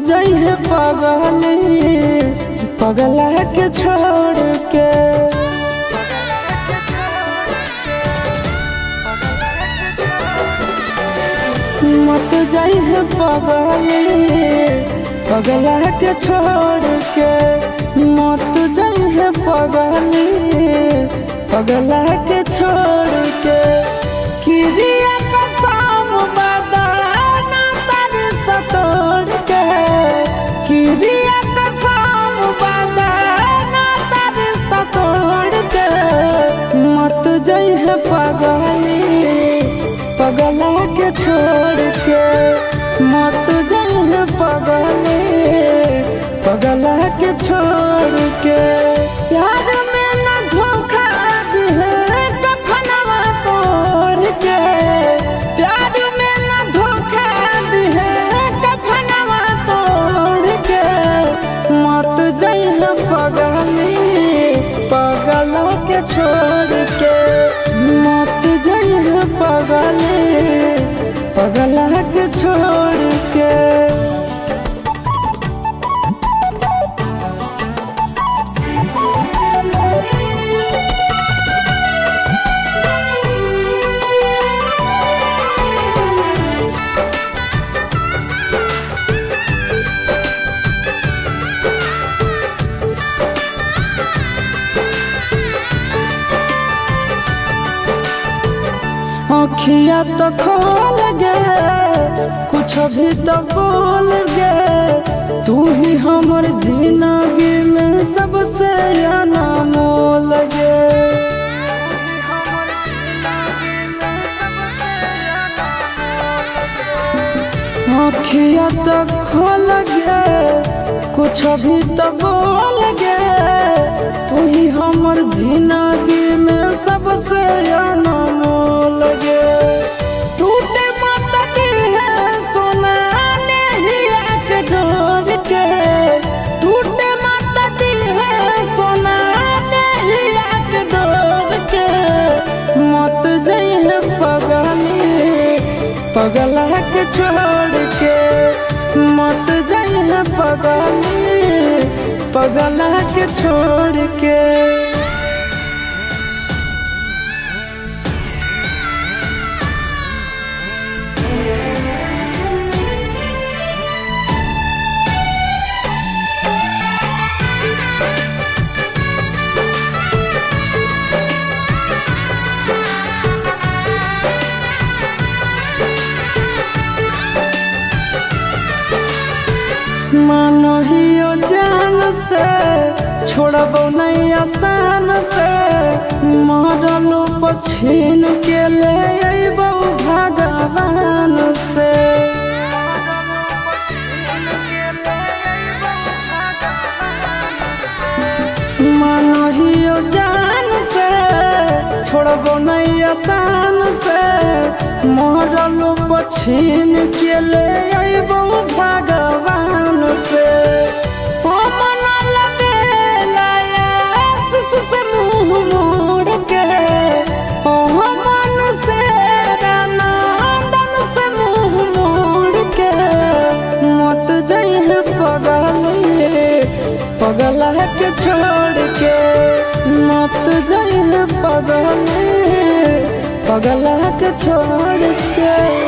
जाइए पगला के छोड़ के। मत जाइए पगला के छोड़ के। मत जाइए पगला के छोड़ के। किरिया कसम बदाना तारी सतोड़ के। किरिया कसम बदाना तारी सतोड़ के। मत जाइए पगला के छोड़ के। मत जाइए पगला के छोड़ के। प्यार में न धोखा दिए कफनवा तोड़ के। प्यार में न धोखा दिए कफनवा तोड़ के। मत जाइए पगला के छोड़ के। मत जाइए पगला के छोड़ के। अखिया तो खोल गे कुछ भी तो बोल गे। तू ही हमर जिंदगी में सबसे अनमोल गे। अखिया तो खोल गे कुछ भी तो बोल गे। तू ही हमर जिंदगी में सबसे अनमोल गे। टूटे मत दिए सोना नैया के डोर के। टूटे मत दिए सोना नैया के डोर के। मत जाइए पगला के छोड़ के। मत जाइए पगला के छोड़ के। मानहियो जान से छोड़बो नहीं आसान से। मरलो पछीन के ले अइबो भगवान से। मानहियो जान से छोड़बो नहीं आसान से। मरलो पछीन के ले अइबो भगवान से। से मुँह मोड़ के मन से रानंदन से मुँह मोड़ के। मत जाइए पगला के छोड़ के। मत जाइए पगला के छोड़ के।